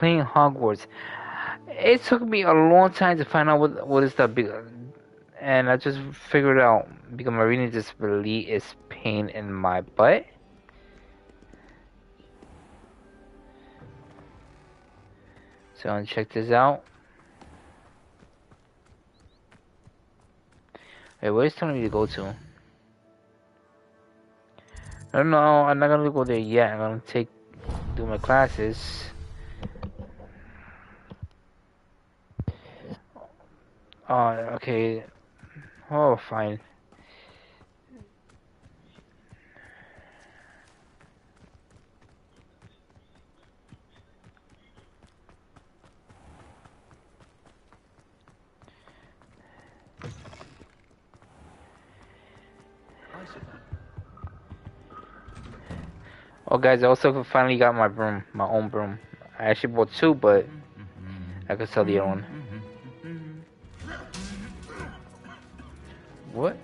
Playing Hogwarts. It took me a long time to find out what is the big, and I just figured it out because my reading disability is pain in my butt. So I'm gonna check this out. Wait, where is telling me to go to? I don't know. I'm not gonna go there yet. I'm gonna do my classes. Okay. Oh, fine. Oh, guys, I also finally got my broom, my own broom. I actually bought two, but I could sell the other one. What?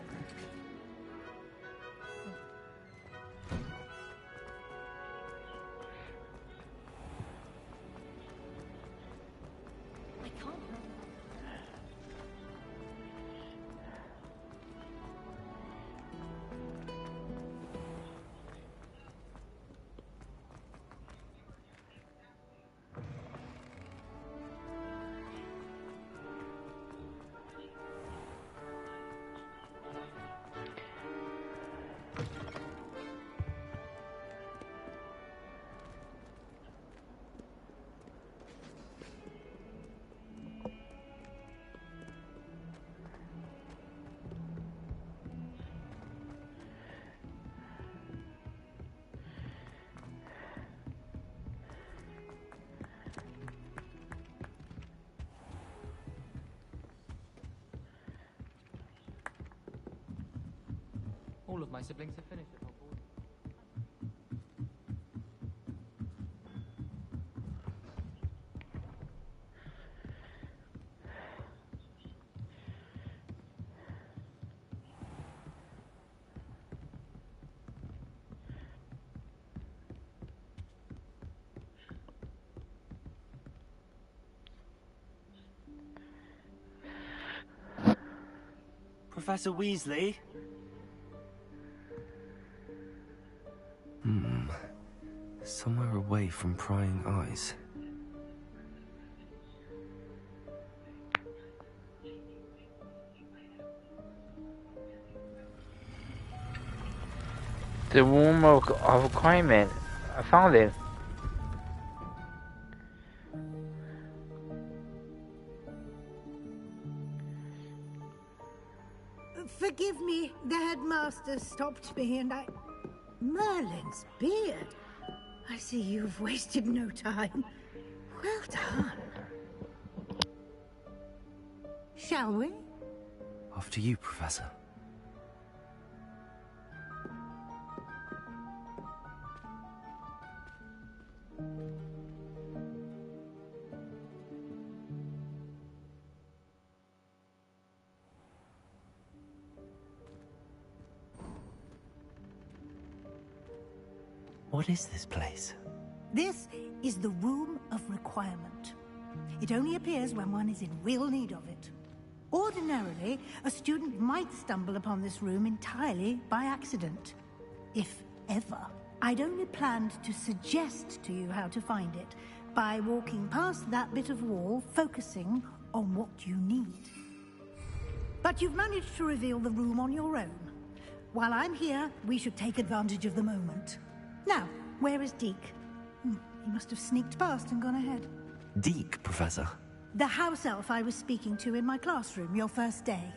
All of my siblings have finished at Hogwarts. Professor Weasley? Somewhere away from prying eyes. The room of requirement. I found it. Forgive me, the headmaster stopped me and I... Merlin's beard. I see you've wasted no time. Well done. Shall we? After you, Professor. What is this place? This is the Room of Requirement. It only appears when one is in real need of it. Ordinarily, a student might stumble upon this room entirely by accident. If ever. I'd only planned to suggest to you how to find it by walking past that bit of wall, focusing on what you need. But you've managed to reveal the room on your own. While I'm here, we should take advantage of the moment. Now, where is Deke? He must have sneaked past and gone ahead. Deke, Professor? The house elf I was speaking to in my classroom your first day.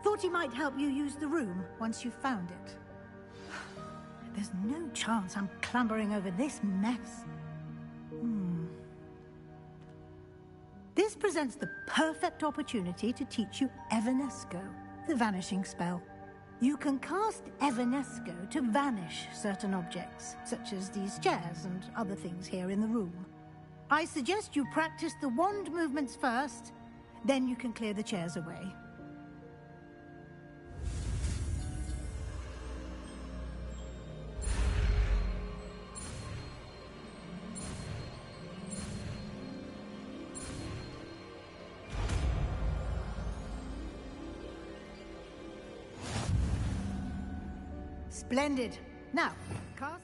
Thought he might help you use the room once you found it. There's no chance I'm clambering over this mess. This presents the perfect opportunity to teach you Evanesco, the vanishing spell. You can cast Evanesco to vanish certain objects, such as these chairs and other things here in the room. I suggest you practice the wand movements first, then you can clear the chairs away. Splendid. Now, cast...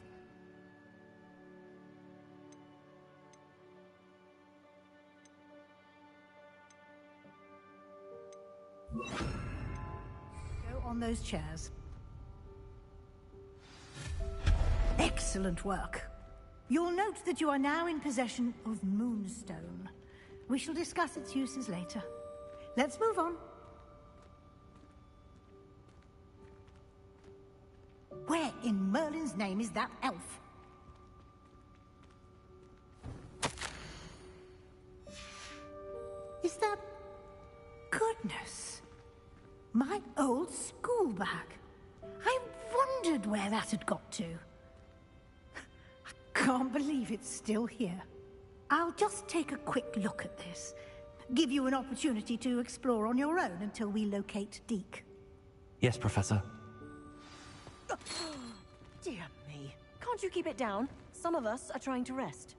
Go on those chairs. Excellent work. You'll note that you are now in possession of Moonstone. We shall discuss its uses later. Let's move on. Where in Merlin's name is that elf? Is that... Goodness. My old school bag. I wondered where that had got to. I can't believe it's still here. I'll just take a quick look at this. Give you an opportunity to explore on your own until we locate Deke. Yes, Professor. Dear me. Can't you keep it down? Some of us are trying to rest.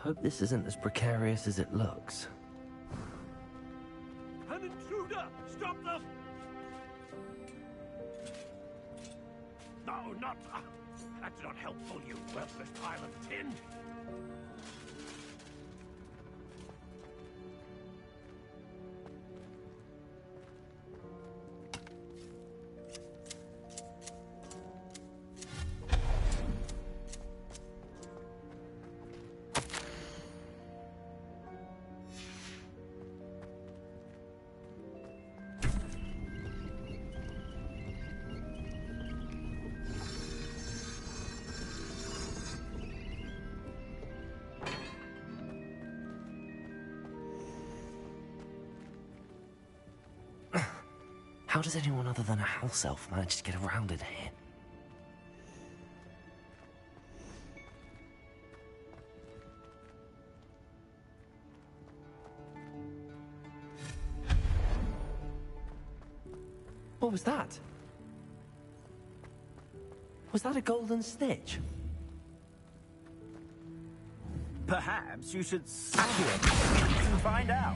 Hope this isn't as precarious as it looks. An intruder! Stop them! No, not... that's not helpful, you worthless pile of tin! How does anyone other than a house elf manage to get around in here? What was that? Was that a golden snitch? Perhaps you should suck it to find out.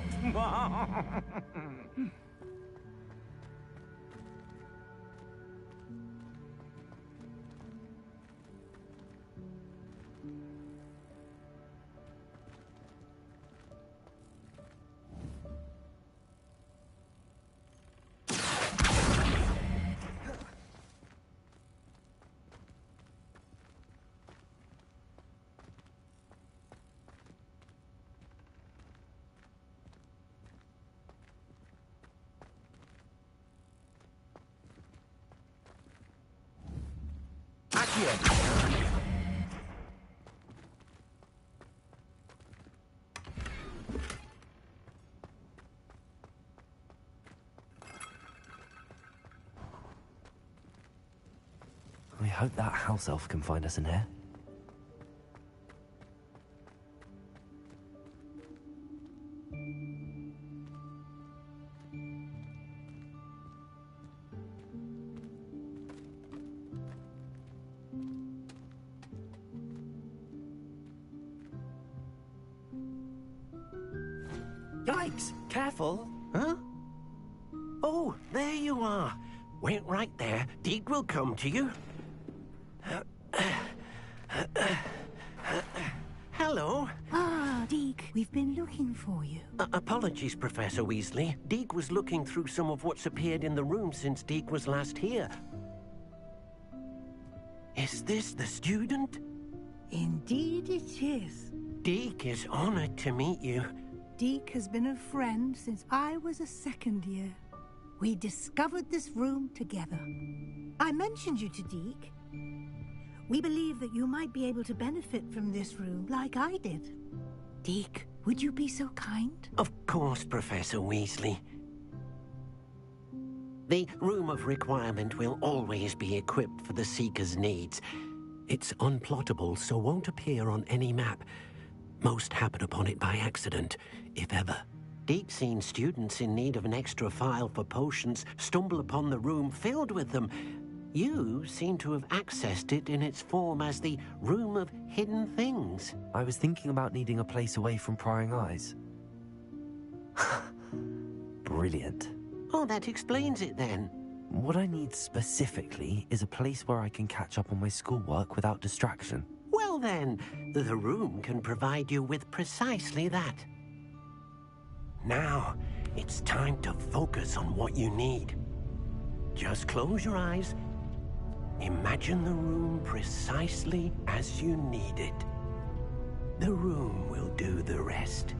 I hope that house elf can find us in here. Yikes! Careful! Huh? Oh, there you are. Wait right there. Deke will come to you. Hello. Ah, Deke, we've been looking for you. Apologies, Professor Weasley. Deke was looking through some of what's appeared in the room since Deke was last here. Is this the student? Indeed it is. Deke is honored to meet you. Deke has been a friend since I was a second year. We discovered this room together. I mentioned you to Deke. We believe that you might be able to benefit from this room like I did. Deke, would you be so kind? Of course, Professor Weasley. The Room of Requirement will always be equipped for the Seeker's needs. It's unplottable, so won't appear on any map. Most happen upon it by accident, if ever. Deke's seen students in need of an extra file for potions stumble upon the room filled with them. You seem to have accessed it in its form as the Room of Hidden Things. I was thinking about needing a place away from prying eyes. Brilliant. Oh, that explains it then. What I need specifically is a place where I can catch up on my schoolwork without distraction. Well then, the room can provide you with precisely that. Now, it's time to focus on what you need. Just close your eyes. Imagine the room precisely as you need it. The room will do the rest.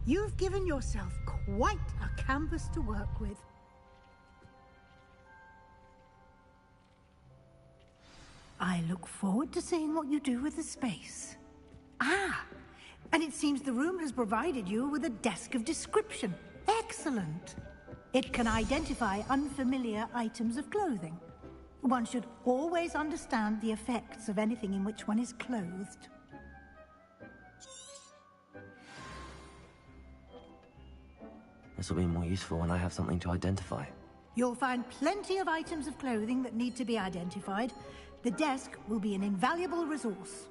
You've given yourself quite a canvas to work with. I look forward to seeing what you do with the space. Ah, and it seems the room has provided you with a desk of description. Excellent. It can identify unfamiliar items of clothing. One should always understand the effects of anything in which one is clothed. This will be more useful when I have something to identify. You'll find plenty of items of clothing that need to be identified. The desk will be an invaluable resource.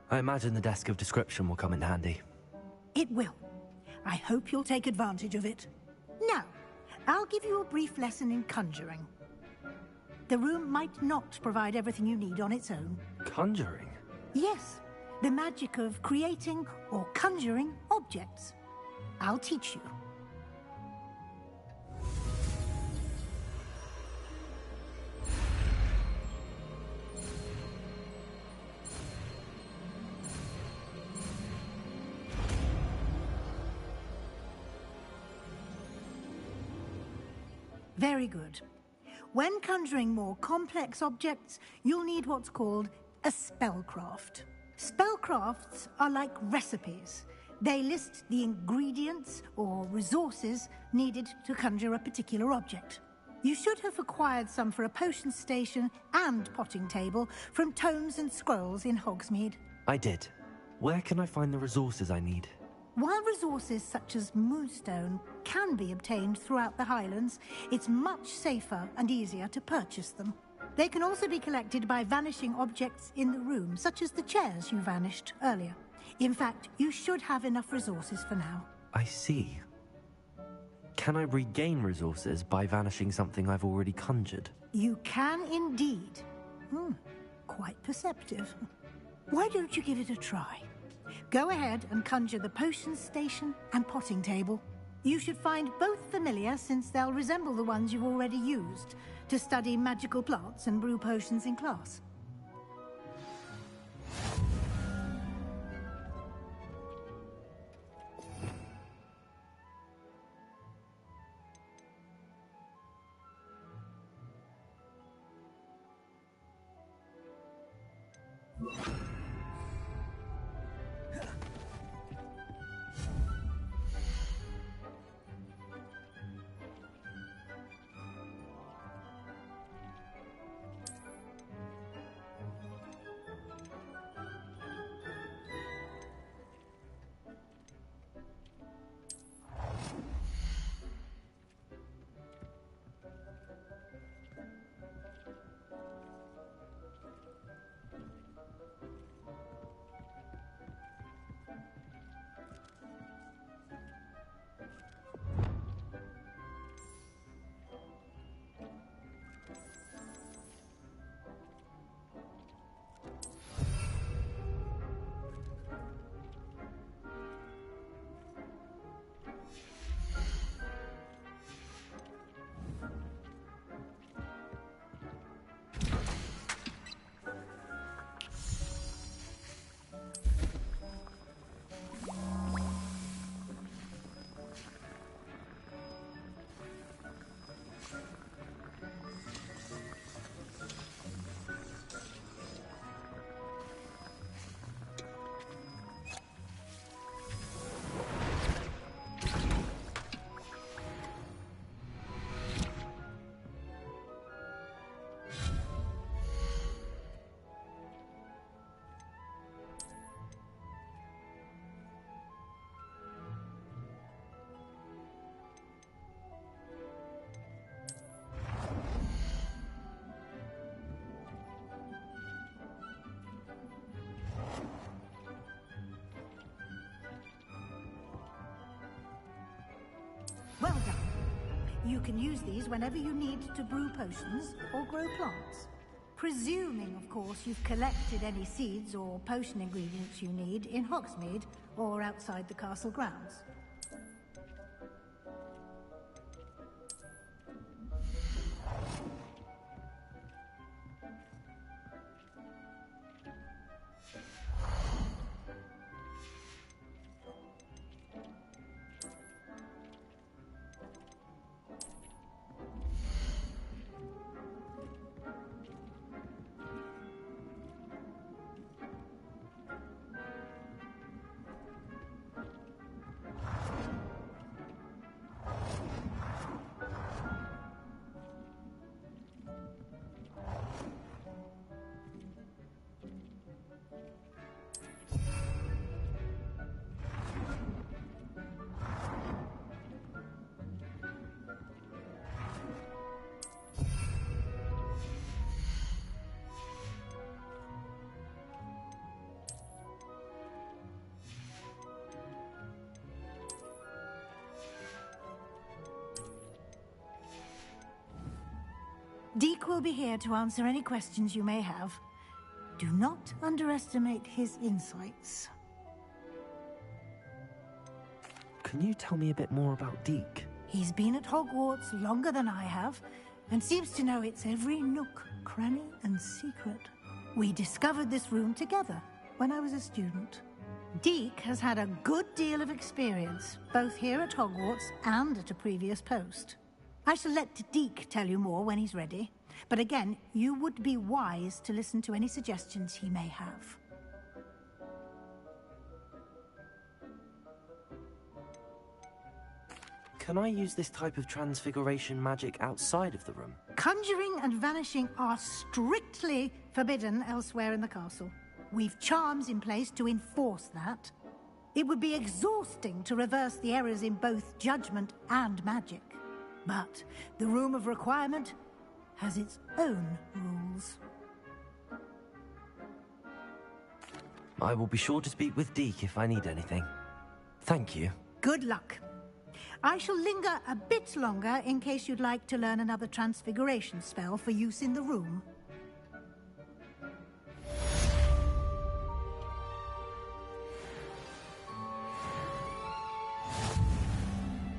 I imagine the desk of description will come in handy. It will. I hope you'll take advantage of it. Now, I'll give you a brief lesson in conjuring. The room might not provide everything you need on its own. Conjuring? Yes, the magic of creating or conjuring objects. I'll teach you. Very good. When conjuring more complex objects, you'll need what's called a spellcraft. Spellcrafts are like recipes. They list the ingredients or resources needed to conjure a particular object. You should have acquired some for a potion station and potting table from tomes and scrolls in Hogsmeade. I did. Where can I find the resources I need? While resources such as moonstone can be obtained throughout the Highlands, it's much safer and easier to purchase them. They can also be collected by vanishing objects in the room, such as the chairs you vanished earlier. In fact, you should have enough resources for now. I see. Can I regain resources by vanishing something I've already conjured? You can indeed. Quite perceptive. Why don't you give it a try? Go ahead and conjure the potion station and potting table. You should find both familiar, since they'll resemble the ones you've already used to study magical plants and brew potions in class. You can use these whenever you need to brew potions or grow plants. Presuming, of course, you've collected any seeds or potion ingredients you need in Hogsmeade or outside the castle grounds. Deke will be here to answer any questions you may have. Do not underestimate his insights. Can you tell me a bit more about Deke? He's been at Hogwarts longer than I have, and seems to know its every nook, cranny, and secret. We discovered this room together when I was a student. Deke has had a good deal of experience, both here at Hogwarts and at a previous post. I shall let Deke tell you more when he's ready, but again, you would be wise to listen to any suggestions he may have. Can I use this type of transfiguration magic outside of the room? Conjuring and vanishing are strictly forbidden elsewhere in the castle. We've charms in place to enforce that. It would be exhausting to reverse the errors in both judgment and magic. But the Room of Requirement has its own rules. I will be sure to speak with Deke if I need anything. Thank you. Good luck. I shall linger a bit longer in case you'd like to learn another transfiguration spell for use in the room.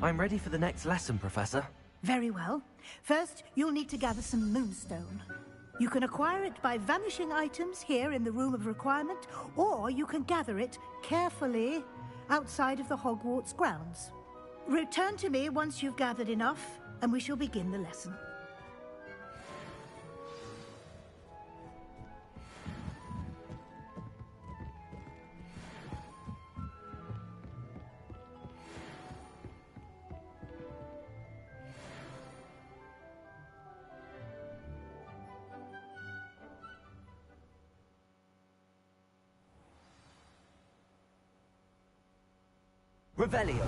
I'm ready for the next lesson, Professor. Very well. First, you'll need to gather some moonstone. You can acquire it by vanishing items here in the Room of Requirement, or you can gather it carefully outside of the Hogwarts grounds. Return to me once you've gathered enough, and we shall begin the lesson. Revelio.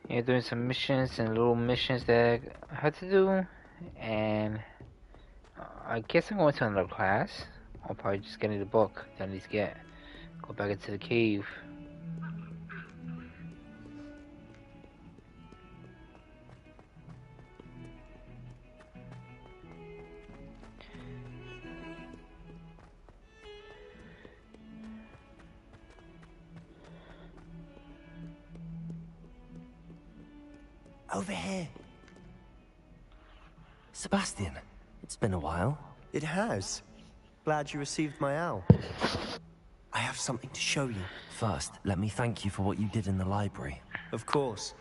Yeah, doing some missions and little missions that I had to do, and I guess I'm going to another class. I'll probably just get the book that I need to get. Go back into the cave. Over here. Sebastian, it's been a while. It has. Glad you received my owl. I have something to show you. First, let me thank you for what you did in the library. Of course.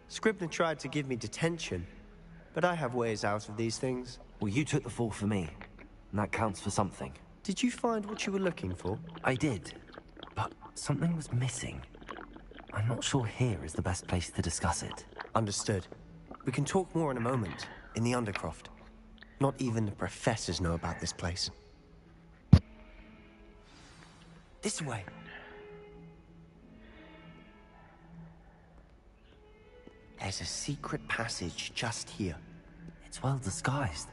Scribner tried to give me detention, but I have ways out of these things. Well, you took the fall for me, and that counts for something. Did you find what you were looking for? I did, but something was missing. I'm not sure here is the best place to discuss it. Understood. We can talk more in a moment, in the Undercroft. Not even the professors know about this place. This way. There's a secret passage just here. It's well disguised.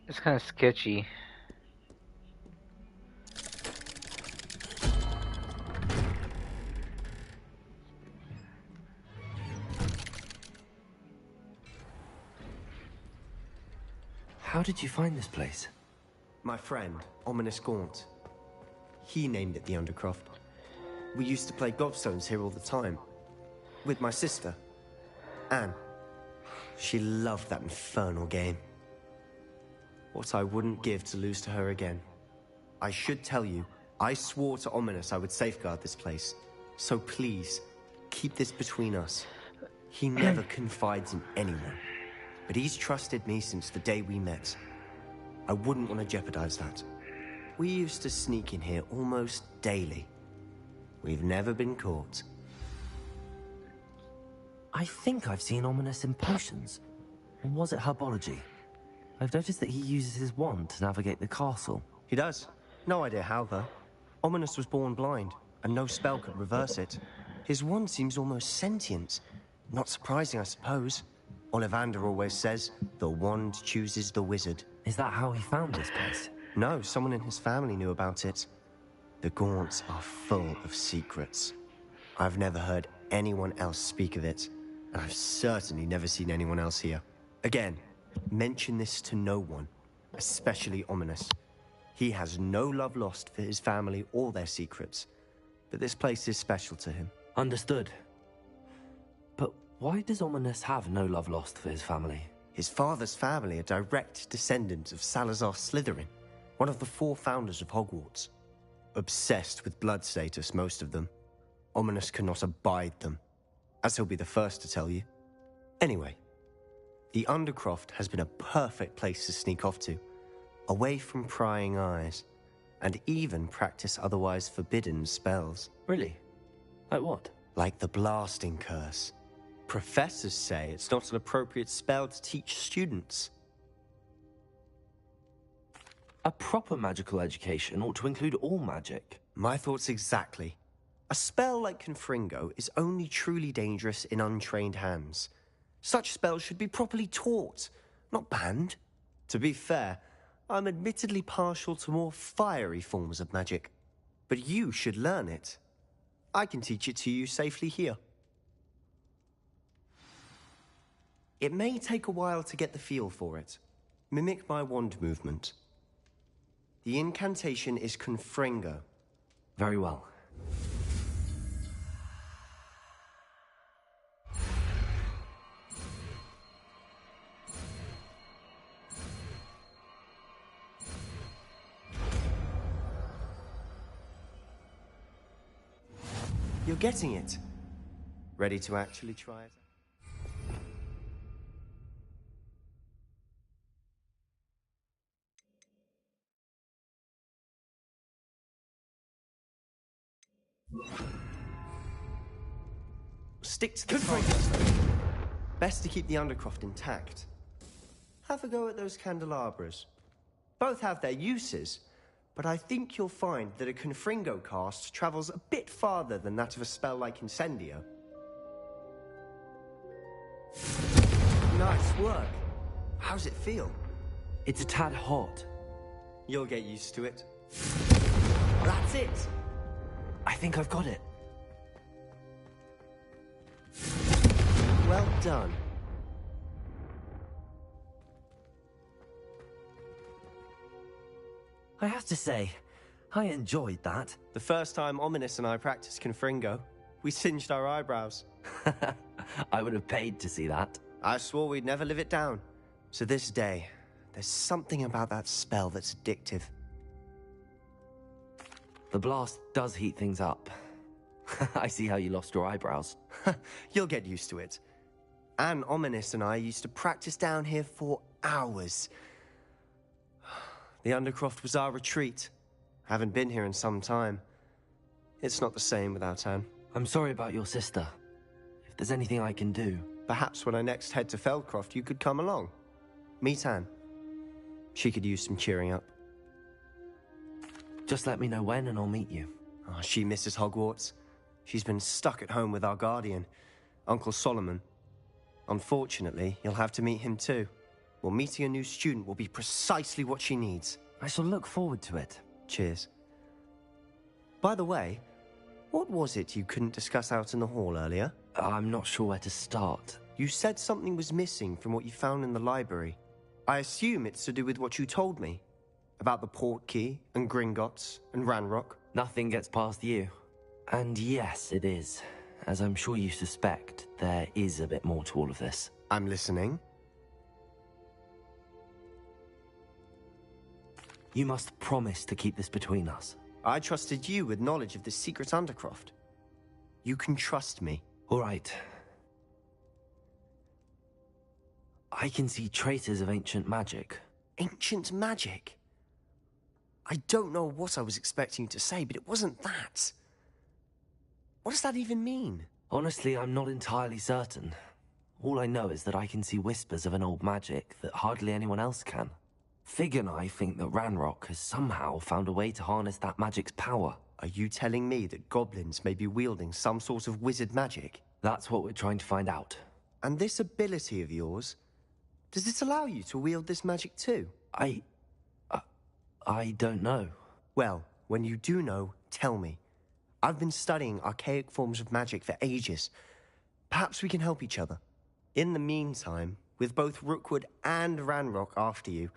It's kind of sketchy. How did you find this place? My friend, Ominous Gaunt. He named it the Undercroft. We used to play gobstones here all the time. With my sister, Anne. She loved that infernal game. What I wouldn't give to lose to her again. I should tell you, I swore to Ominous I would safeguard this place. So please, keep this between us. He never confides in anyone. But he's trusted me since the day we met. I wouldn't want to jeopardize that. We used to sneak in here almost daily. We've never been caught. I think I've seen Ominous in potions. Or was it herbology? I've noticed that he uses his wand to navigate the castle. He does. No idea how, though. Ominous was born blind, and no spell could reverse it. His wand seems almost sentient. Not surprising, I suppose. Ollivander always says, the wand chooses the wizard. Is that how he found this place? No, someone in his family knew about it. The Gaunts are full of secrets. I've never heard anyone else speak of it, and I've certainly never seen anyone else here. Again, mention this to no one, especially Ominous. He has no love lost for his family or their secrets, but this place is special to him. Understood. But why does Ominous have no love lost for his family? His father's family are direct descendants of Salazar Slytherin, one of the 4 founders of Hogwarts. Obsessed with blood status, most of them. Ominous cannot abide them, as he'll be the first to tell you. Anyway, the Undercroft has been a perfect place to sneak off to, away from prying eyes, and even practice otherwise forbidden spells. Really? Like what? Like the blasting curse. Professors say it's not an appropriate spell to teach students. A proper magical education ought to include all magic. My thoughts exactly. A spell like Confringo is only truly dangerous in untrained hands. Such spells should be properly taught, not banned. To be fair, I'm admittedly partial to more fiery forms of magic. But you should learn it. I can teach it to you safely here. It may take a while to get the feel for it. Mimic my wand movement. The incantation is Confringo. Very well. You're getting it. Ready to actually try it? Stick to the targets. Best to keep the Undercroft intact. Have a go at those candelabras. Both have their uses, but I think you'll find that a Confringo cast travels a bit farther than that of a spell like Incendio. Nice work. How's it feel? It's a tad hot. You'll get used to it. That's it. I think I've got it. Well done. I have to say, I enjoyed that. The first time Ominous and I practiced Confringo, we singed our eyebrows. I would have paid to see that. I swore we'd never live it down. So this day, there's something about that spell that's addictive. The blast does heat things up. I see how you lost your eyebrows. You'll get used to it. Anne, Ominous and I used to practice down here for hours. The Undercroft was our retreat. Haven't been here in some time. It's not the same without Anne. I'm sorry about your sister. If there's anything I can do... Perhaps when I next head to Feldcroft, you could come along. Meet Anne. She could use some cheering up. Just let me know when and I'll meet you. Oh, she misses Hogwarts. She's been stuck at home with our guardian, Uncle Solomon. Unfortunately, you'll have to meet him too. Well, meeting a new student will be precisely what she needs. I shall look forward to it. Cheers. By the way, what was it you couldn't discuss out in the hall earlier? I'm not sure where to start. You said something was missing from what you found in the library. I assume it's to do with what you told me. About the Portkey, and Gringotts, and Ranrock. Nothing gets past you. And yes, it is. As I'm sure you suspect, there is a bit more to all of this. I'm listening. You must promise to keep this between us. I trusted you with knowledge of the secret Undercroft. You can trust me. All right. I can see traces of ancient magic. Ancient magic? I don't know what I was expecting you to say, but it wasn't that. What does that even mean? Honestly, I'm not entirely certain. All I know is that I can see whispers of an old magic that hardly anyone else can. Fig and I think that Ranrock has somehow found a way to harness that magic's power. Are you telling me that goblins may be wielding some sort of wizard magic? That's what we're trying to find out. And this ability of yours, does it allow you to wield this magic too? I don't know. Well, when you do know, tell me. I've been studying archaic forms of magic for ages. Perhaps we can help each other. In the meantime, with both Rookwood and Ranrock after you,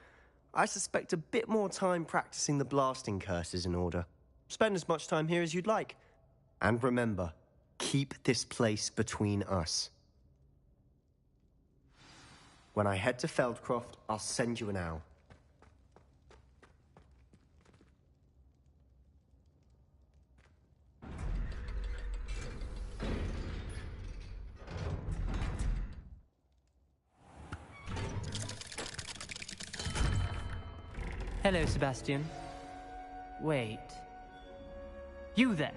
I suspect a bit more time practicing the blasting curse is in order. Spend as much time here as you'd like. And remember, keep this place between us. When I head to Feldcroft, I'll send you an owl. Hello, Sebastian. Wait. You there?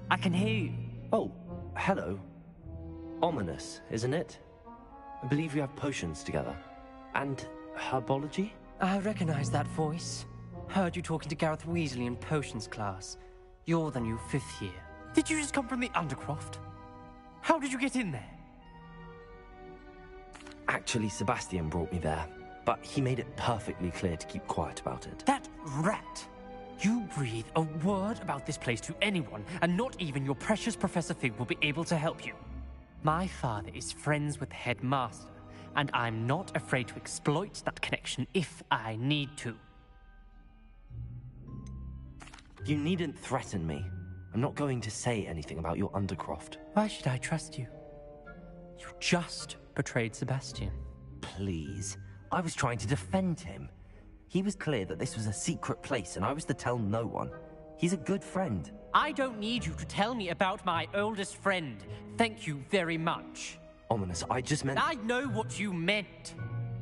I can hear you. Oh, hello. Ominous, isn't it? I believe we have potions together. And herbology? I recognize that voice. Heard you talking to Gareth Weasley in potions class. You're the new 5th year. Did you just come from the Undercroft? How did you get in there? Actually, Sebastian brought me there. But he made it perfectly clear to keep quiet about it. That rat! You breathe a word about this place to anyone, and not even your precious Professor Fig will be able to help you. My father is friends with the headmaster, and I'm not afraid to exploit that connection if I need to. You needn't threaten me. I'm not going to say anything about your Undercroft. Why should I trust you? You just betrayed Sebastian. Please. I was trying to defend him. He was clear that this was a secret place and I was to tell no one. He's a good friend. I don't need you to tell me about my oldest friend. Thank you very much. Ominous, I just meant... I know what you meant.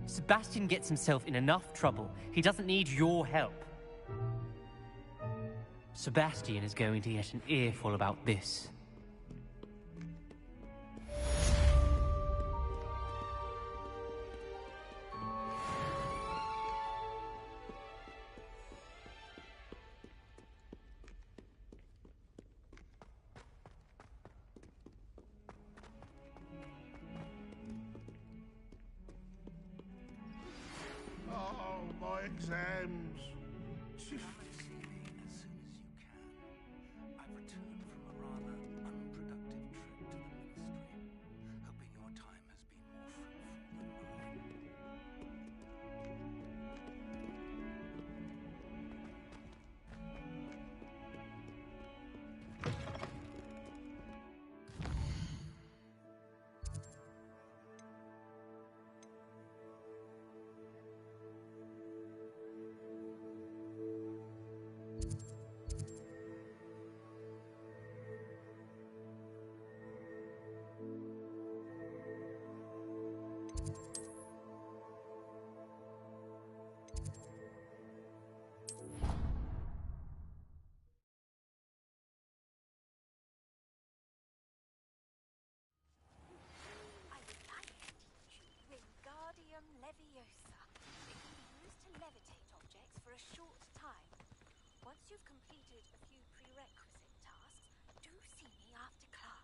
Sebastian gets himself in enough trouble. He doesn't need your help. Sebastian is going to get an earful about this. My exams. I've returned from a rather unproductive trip to the Ministry, hoping your time has been more fruitful than mine. short time. Once you've completed a few prerequisite tasks, do see me after class.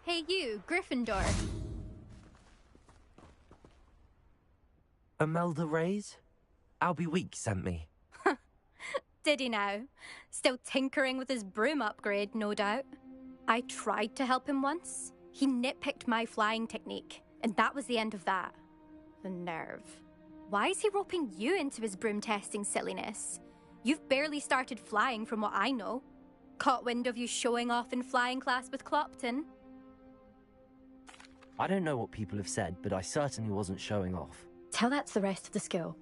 Hey you, Gryffindor. Imelda Reyes? Albie Week sent me. Did he now? Still tinkering with his broom upgrade, no doubt. I tried to help him once. He nitpicked my flying technique, and that was the end of that. The nerve. Why is he roping you into his broom testing silliness? You've barely started flying from what I know. Caught wind of you showing off in flying class with Clopton? I don't know what people have said, but I certainly wasn't showing off. Tell that to the rest of the school.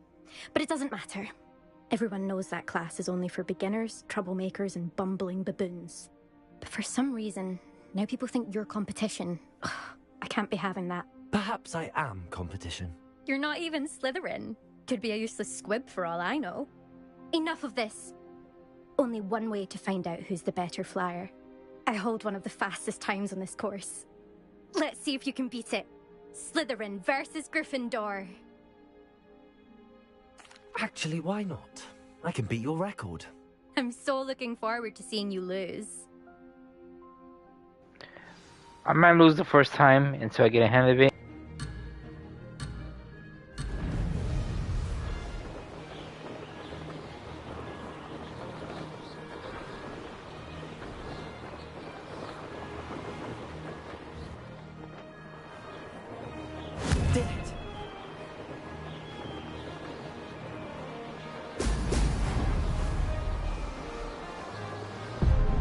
But it doesn't matter. Everyone knows that class is only for beginners, troublemakers, and bumbling baboons. But for some reason, now people think you're competition. Ugh, I can't be having that. Perhaps I am competition. You're not even Slytherin. Could be a useless squib for all I know. Enough of this. Only one way to find out who's the better flyer. I hold one of the fastest times on this course. Let's see if you can beat it. Slytherin versus Gryffindor. Actually, why not? I can beat your record. I'm so looking forward to seeing you lose. I might lose the first time until I get a hand of it. Did it!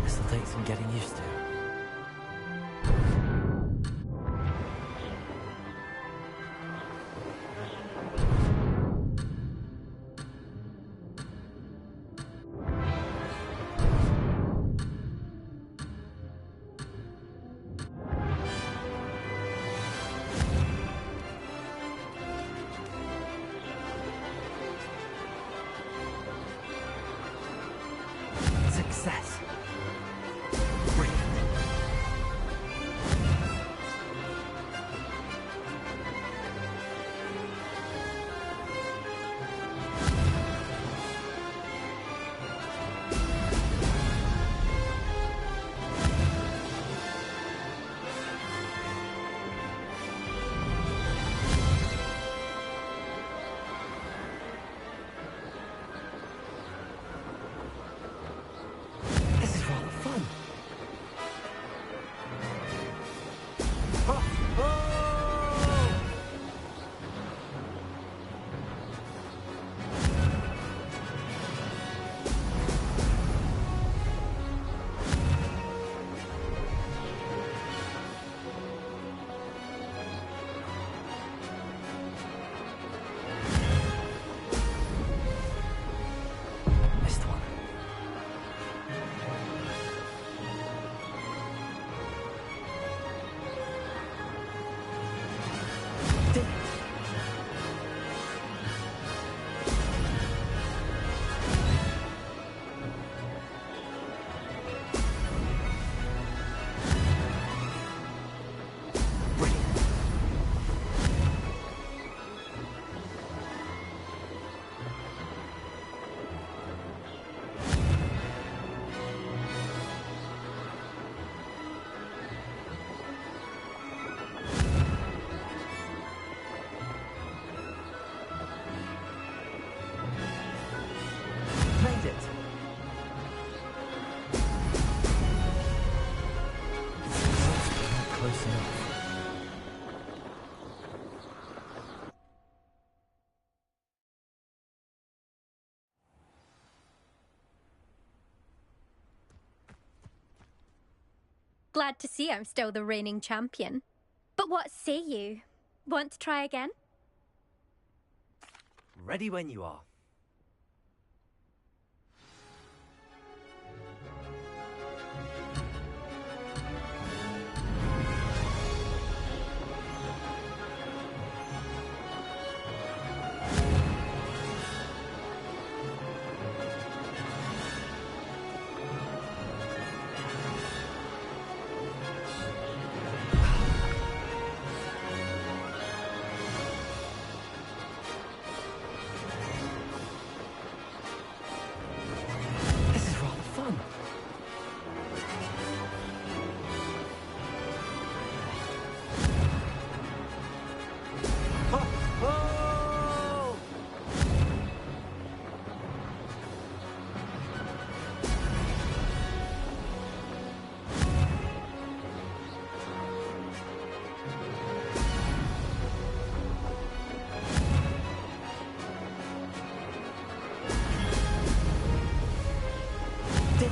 This'll take some getting used to. Success. Brilliant. Glad to see I'm still the reigning champion. But what say you? Want to try again? Ready when you are. This is rather fun. Oh! Did it?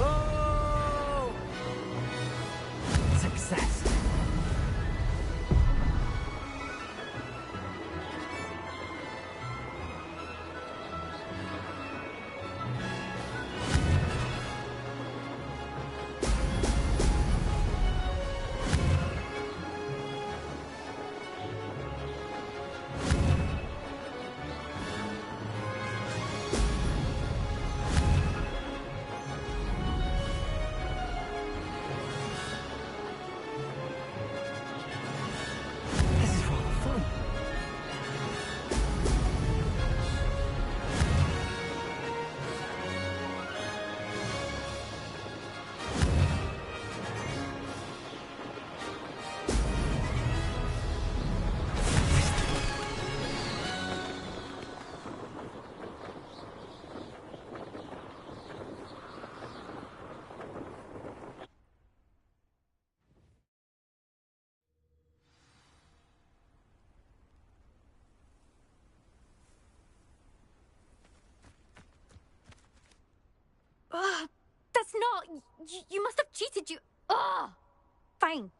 Oh! Success. This is rather fun. Ugh, that's not... You must have cheated, you... Ugh! Fine.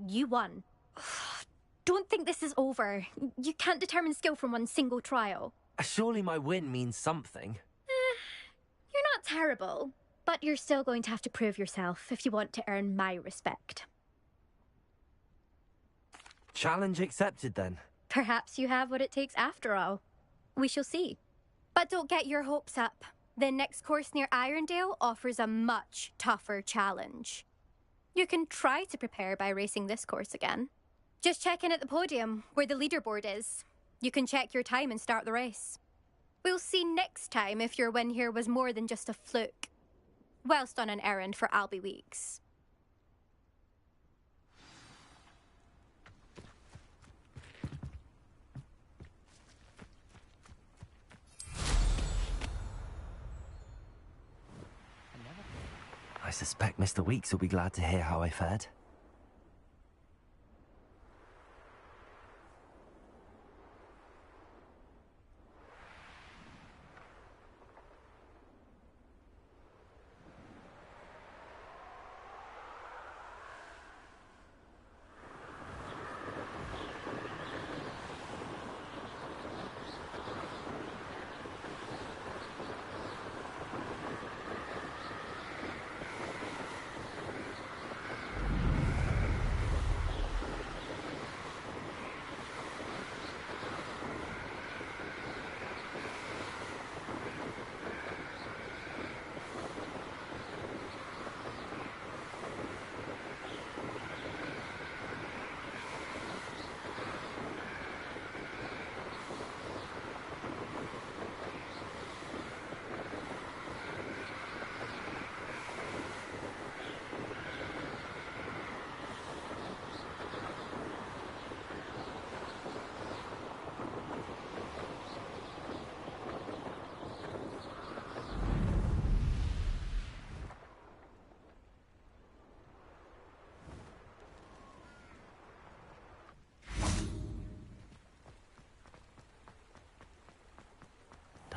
You won. Ugh, don't think this is over. You can't determine skill from one single trial. Surely my win means something. You're not terrible, but you're still going to have to prove yourself if you want to earn my respect. Challenge accepted then. Perhaps you have what it takes after all. We shall see. But don't get your hopes up. The next course near Irondale offers a much tougher challenge. You can try to prepare by racing this course again. Just check in at the podium, where the leaderboard is. You can check your time and start the race. We'll see next time if your win here was more than just a fluke. Whilst on an errand for Albie Weeks. I suspect Mr. Weeks will be glad to hear how I fared.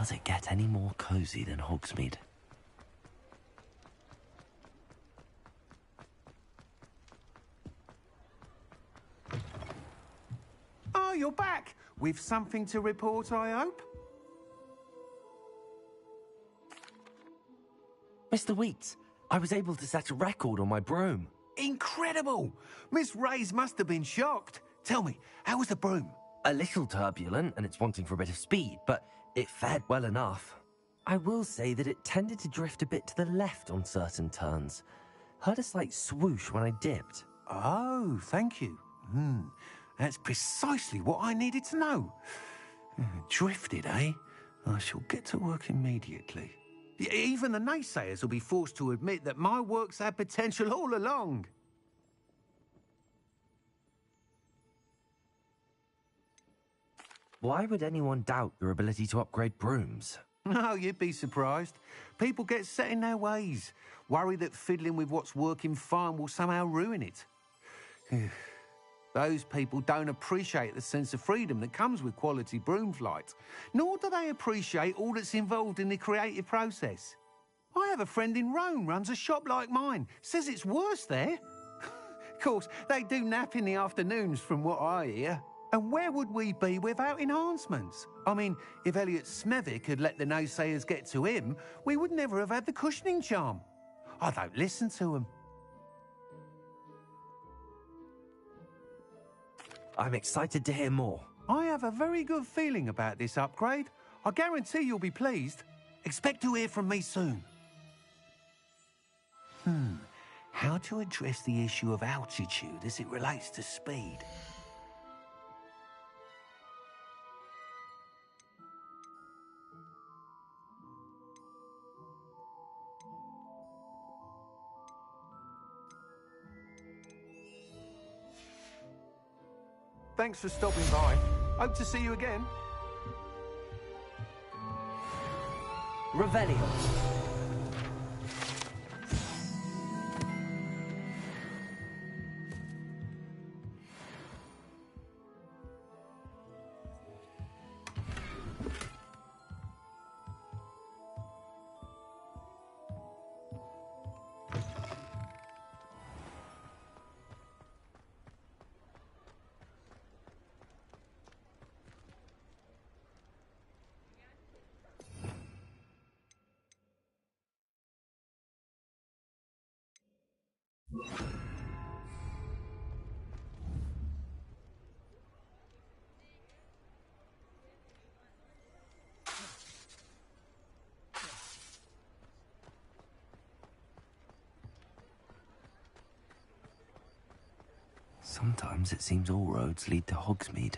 Does it get any more cozy than Hogsmeade? Oh, you're back! With something to report, I hope? Mr. Weeks, I was able to set a record on my broom. Incredible! Miss Reyes must have been shocked. Tell me, how was the broom? A little turbulent and it's wanting for a bit of speed, but it fared well enough. I will say that it tended to drift a bit to the left on certain turns. Heard a slight swoosh when I dipped. Oh, thank you. That's precisely what I needed to know. Drifted, eh? I shall get to work immediately. Even the naysayers will be forced to admit that my work's had potential all along. Why would anyone doubt your ability to upgrade brooms? No, you'd be surprised. People get set in their ways, worry that fiddling with what's working fine will somehow ruin it. Those people don't appreciate the sense of freedom that comes with quality broom flight, nor do they appreciate all that's involved in the creative process. I have a friend in Rome runs a shop like mine, says it's worse there. Of course, they do nap in the afternoons from what I hear. And where would we be without enhancements? I mean, if Elliot Smethwick had let the naysayers get to him, we would never have had the cushioning charm. I don't listen to them. I'm excited to hear more. I have a very good feeling about this upgrade. I guarantee you'll be pleased. Expect to hear from me soon. How to address the issue of altitude as it relates to speed? Thanks for stopping by. Hope to see you again. Revelio. Sometimes it seems all roads lead to Hogsmeade.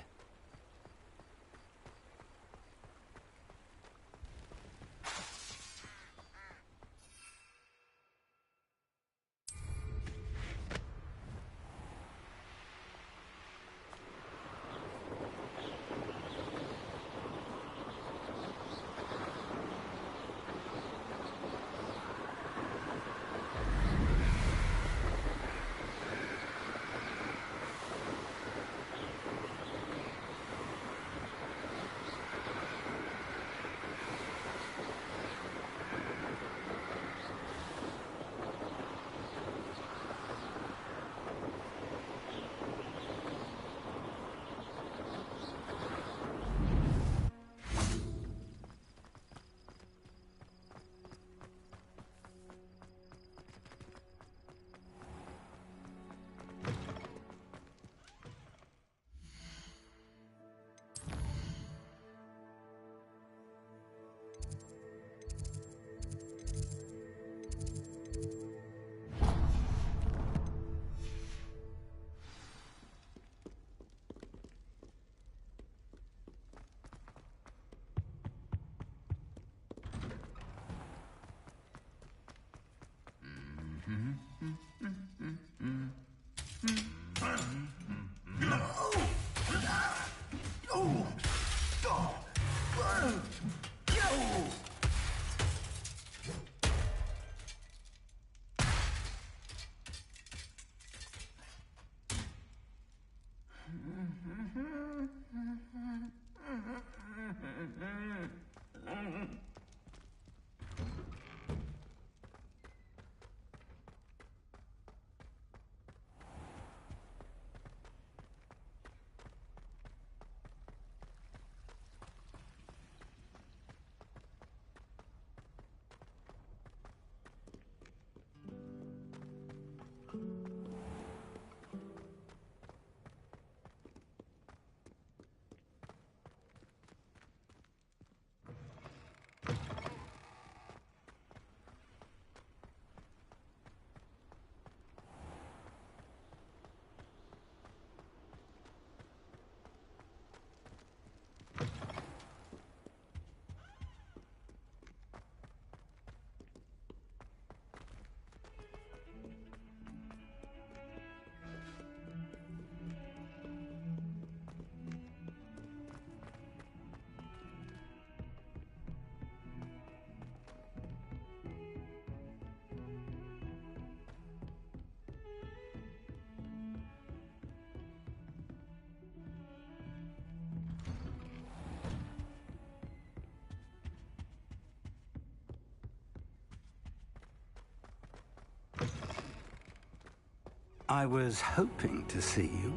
I was hoping to see you.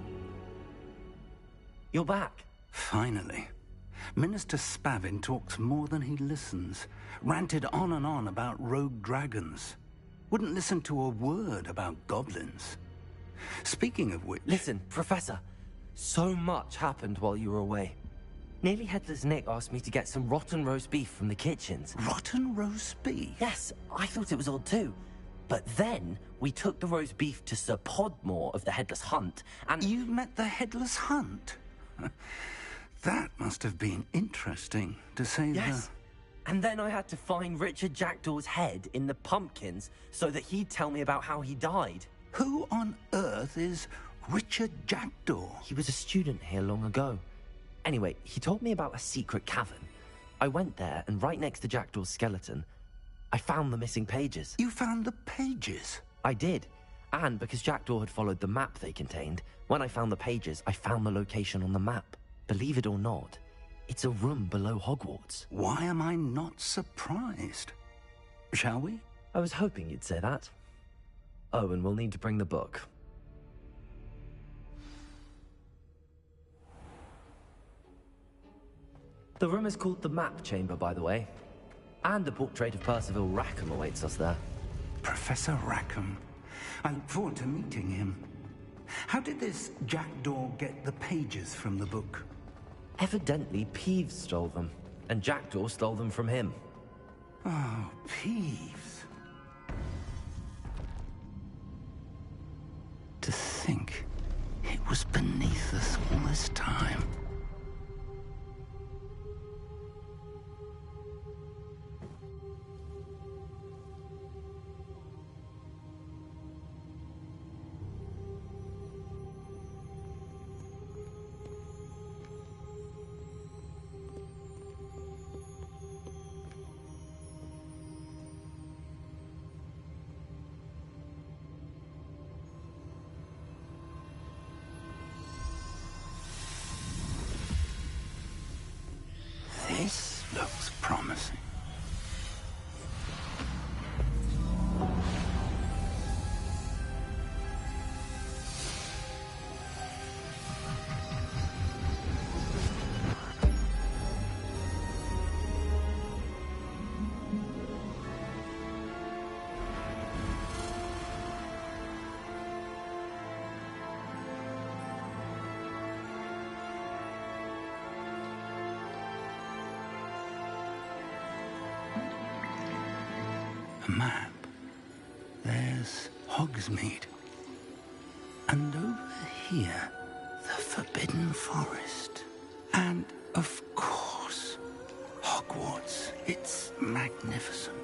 You're back. Finally. Minister Spavin talks more than he listens. Ranted on and on about rogue dragons. Wouldn't listen to a word about goblins. Speaking of which... Listen, Professor. So much happened while you were away. Nearly Headless Nick asked me to get some rotten roast beef from the kitchens. Rotten roast beef? Yes, I thought it was odd too. But then, we took the roast beef to Sir Podmore of the Headless Hunt, and... You met the Headless Hunt? That must have been interesting, to say the... Yes. And then I had to find Richard Jackdaw's head in the pumpkins so that he'd tell me about how he died. Who on earth is Richard Jackdaw? He was a student here long ago. Anyway, he told me about a secret cavern. I went there, and right next to Jackdaw's skeleton, I found the missing pages. You found the pages? I did. And because Jackdaw had followed the map they contained, when I found the pages, I found the location on the map. Believe it or not, it's a room below Hogwarts. Why am I not surprised? Shall we? I was hoping you'd say that. Oh, and we'll need to bring the book. The room is called the Map Chamber, by the way. And a portrait of Percival Rackham awaits us there. Professor Rackham. I look forward to meeting him. How did this Jackdaw get the pages from the book? Evidently, Peeves stole them, and Jackdaw stole them from him. Oh, Peeves. To think it was beneath us all this time. This looks promising. A map. There's Hogsmeade. And over here, the Forbidden Forest. And, of course, Hogwarts. It's magnificent.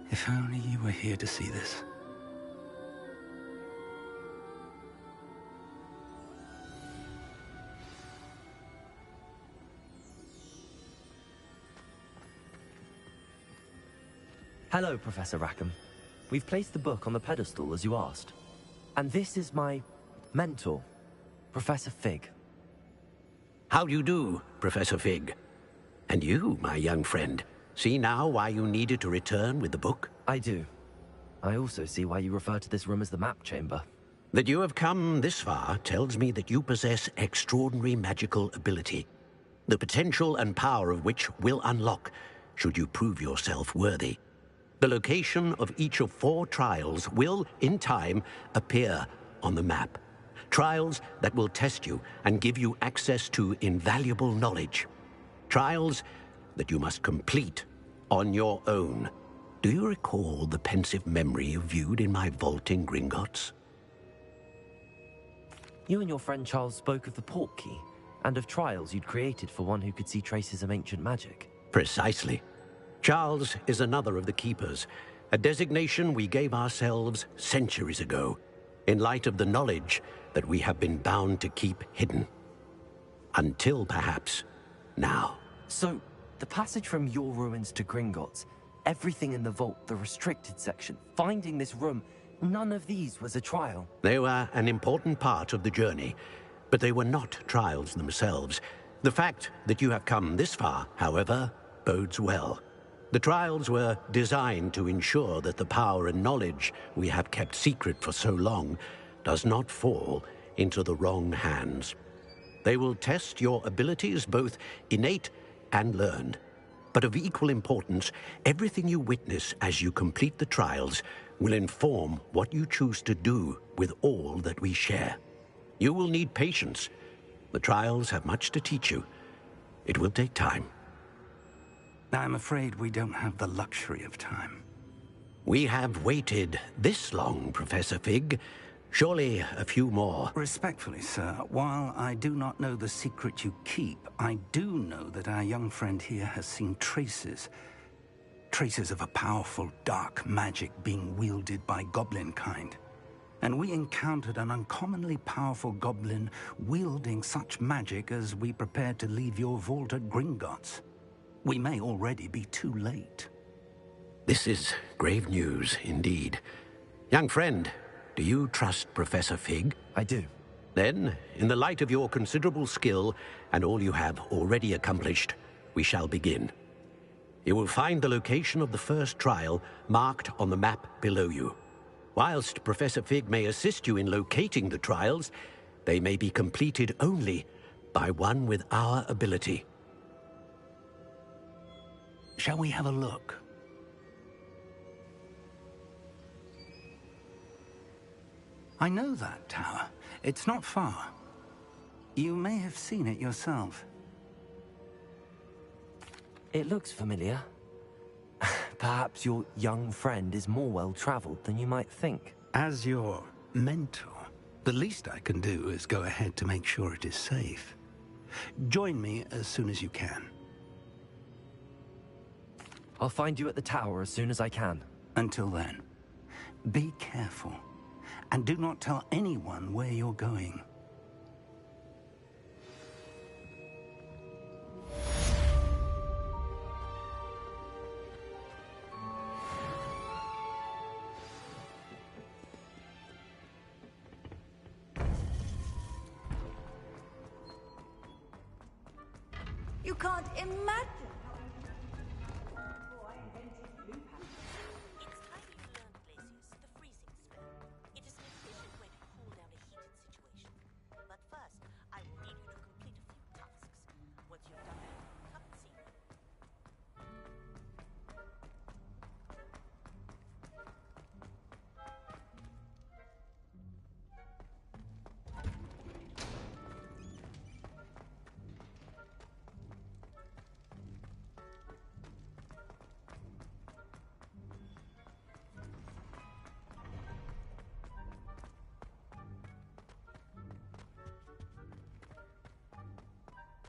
If only you were here to see this. Hello, Professor Rackham. We've placed the book on the pedestal, as you asked. And this is my mentor, Professor Fig. How do you do, Professor Fig? And you, my young friend, see now why you needed to return with the book? I do. I also see why you refer to this room as the Map Chamber. That you have come this far tells me that you possess extraordinary magical ability, the potential and power of which will unlock should you prove yourself worthy. The location of each of 4 trials will, in time, appear on the map. Trials that will test you and give you access to invaluable knowledge. Trials that you must complete on your own. Do you recall the pensive memory you viewed in my vault in Gringotts? You and your friend Charles spoke of the Portkey, and of trials you'd created for one who could see traces of ancient magic. Precisely. Charles is another of the Keepers, a designation we gave ourselves centuries ago, in light of the knowledge that we have been bound to keep hidden. Until, perhaps, now. So, the passage from your ruins to Gringotts, everything in the vault, the restricted section, finding this room, None of these was a trial. They were an important part of the journey, but they were not trials themselves. The fact that you have come this far, however, bodes well. The trials were designed to ensure that the power and knowledge we have kept secret for so long does not fall into the wrong hands. They will test your abilities, both innate and learned. But of equal importance, everything you witness as you complete the trials will inform what you choose to do with all that we share. You will need patience. The trials have much to teach you. It will take time. I'm afraid we don't have the luxury of time. We have waited this long, Professor Fig. Surely a few more. Respectfully, sir, while I do not know the secret you keep, I do know that our young friend here has seen traces of a powerful dark magic being wielded by goblin kind. And we encountered an uncommonly powerful goblin wielding such magic as we prepared to leave your vault at Gringotts. We may already be too late. This is grave news indeed. Young friend, do you trust Professor Fig? I do. Then, in the light of your considerable skill and all you have already accomplished, we shall begin. You will find the location of the first trial marked on the map below you. Whilst Professor Fig may assist you in locating the trials, they may be completed only by one with our ability. Shall we have a look? I know that tower. It's not far. You may have seen it yourself. It looks familiar. Perhaps your young friend is more well-traveled than you might think. As your mentor, the least I can do is go ahead to make sure it is safe. Join me as soon as you can. I'll find you at the tower as soon as I can. Until then, be careful, and do not tell anyone where you're going. You can't imagine.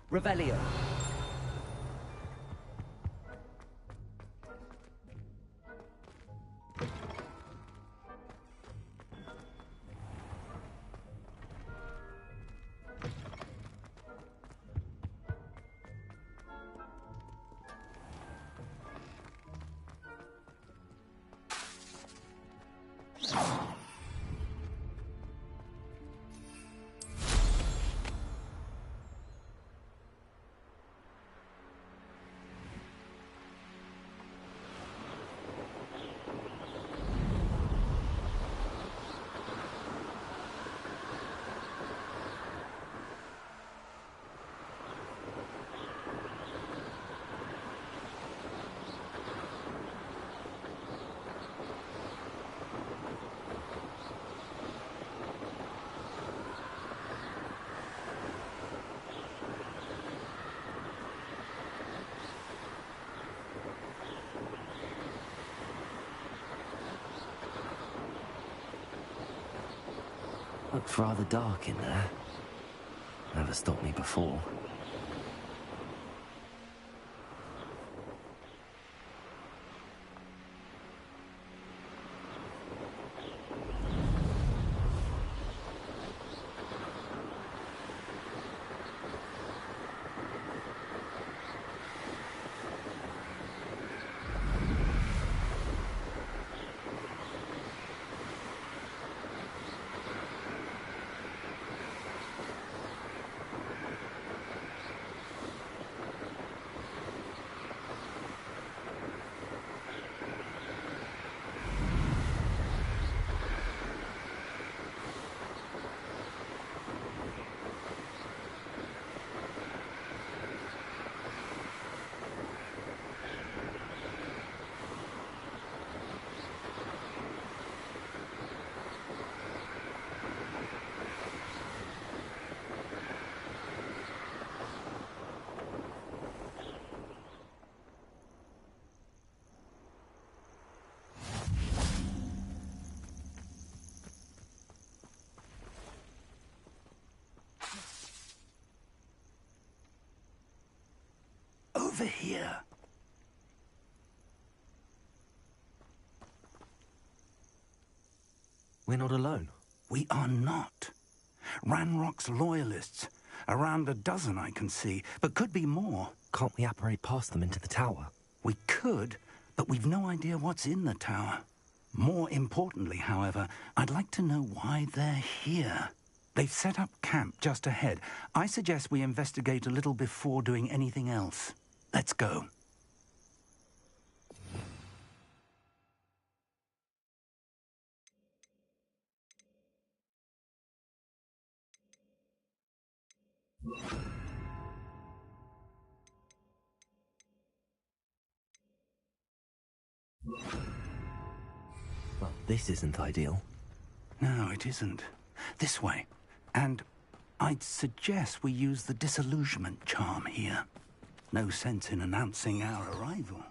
Revelio. Looks rather dark in there. Never stopped me before. over here. We're not alone. We are not. Ranrock's loyalists. Around a dozen I can see, but could be more. Can't we apparate past them into the tower? We could, but we've no idea what's in the tower. More importantly, however, I'd like to know why they're here. They've set up camp just ahead. I suggest we investigate a little before doing anything else. Let's go. Well, this isn't ideal. No, it isn't. This way. And I'd suggest we use the disillusionment charm here. No sense in announcing our arrival.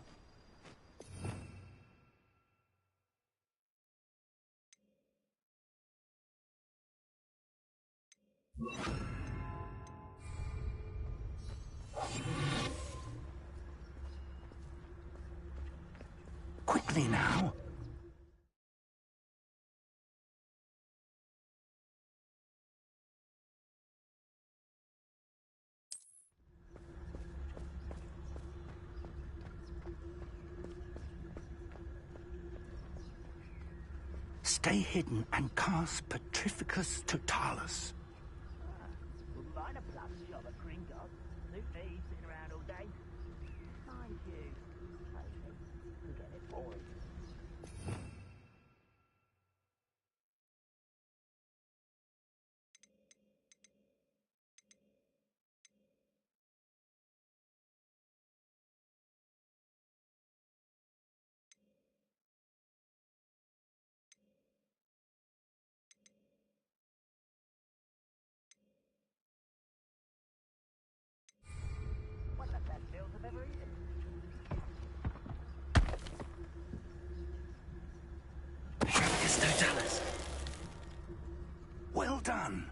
Quickly now. Stay hidden and cast Petrificus Totalis. Wouldn't mind a plus job at Gringotts. Suit me, sitting around all day. Mind you, maybe could get it boring. One of the best meals I've ever eaten. Petrificus Totalis. Well done.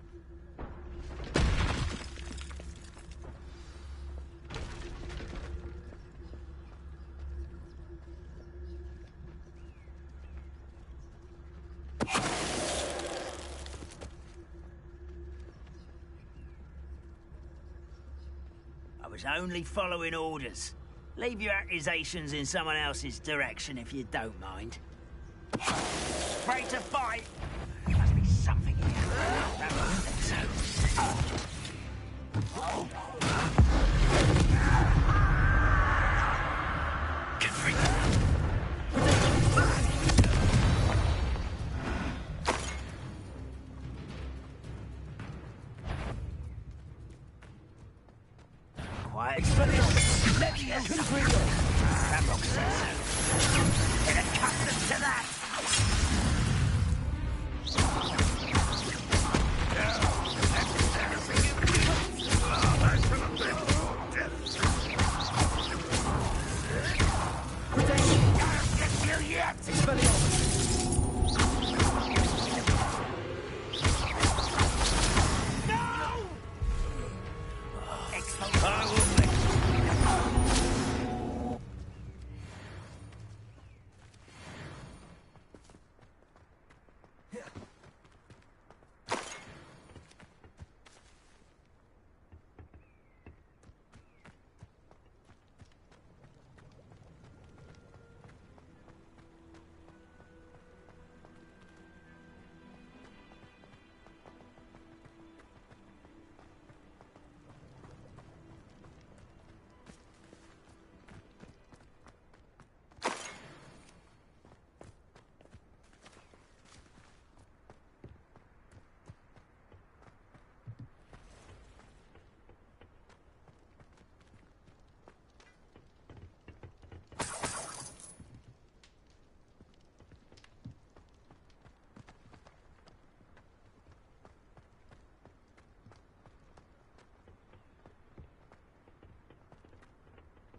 I was only following orders. Leave your accusations in someone else's direction if you don't mind. Ready to fight? There must be something here. That must think so. Get free. Quiet experience. Let me enter. That looks so. Get accustomed to that.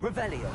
Revelio.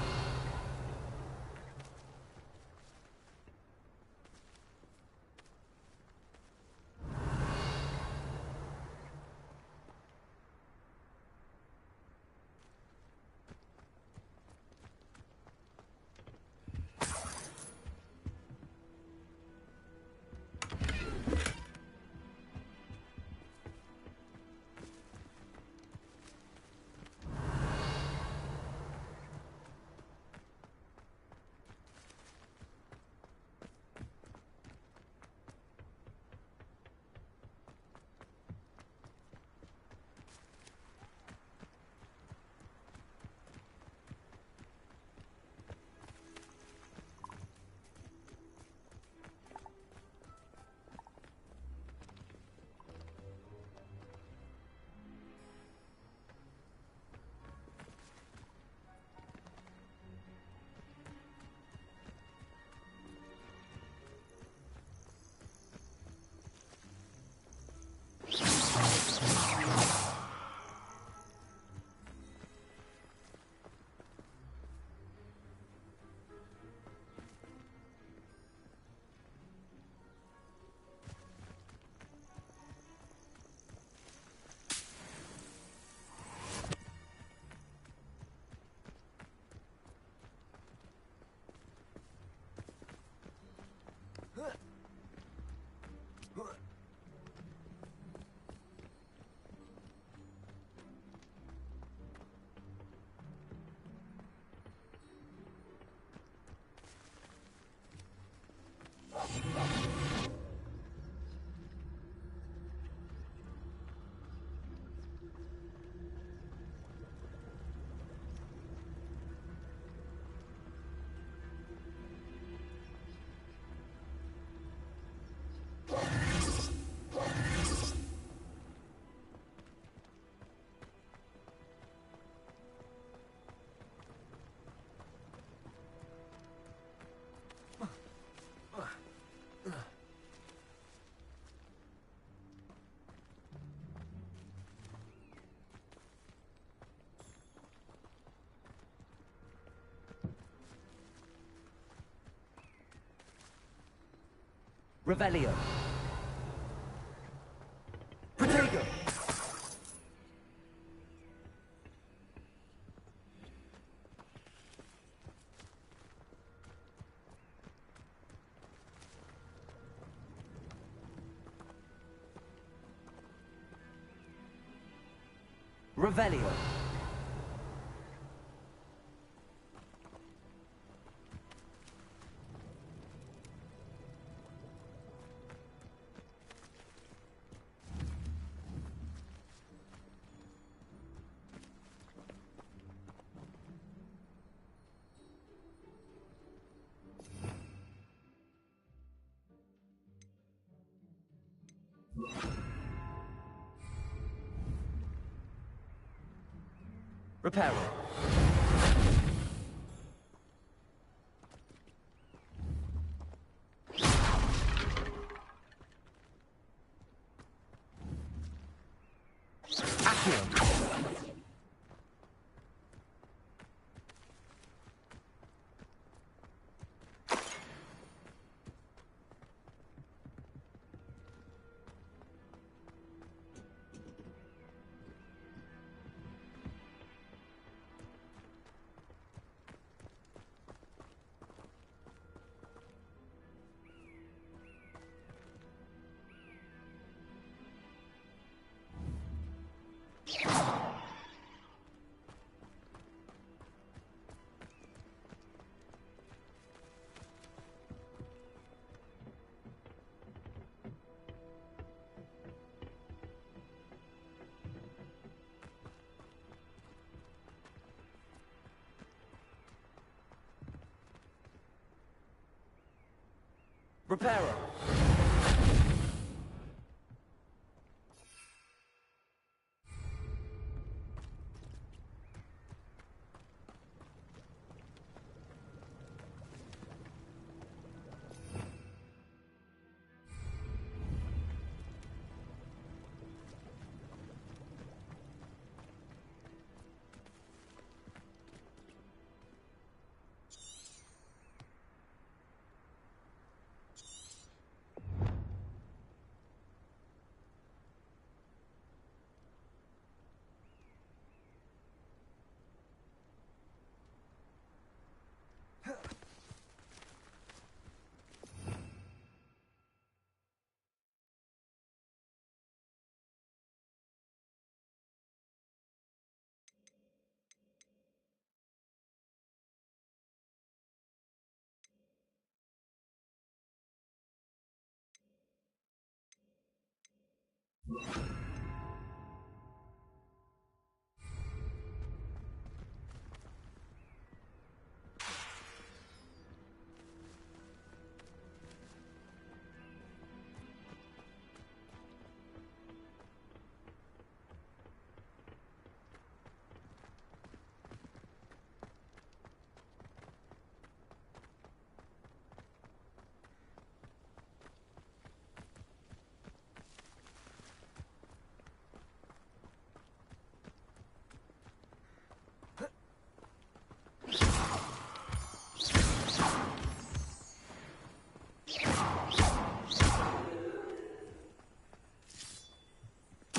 Revelio. Protego. Revelio. Reparo. Accio. Reparo.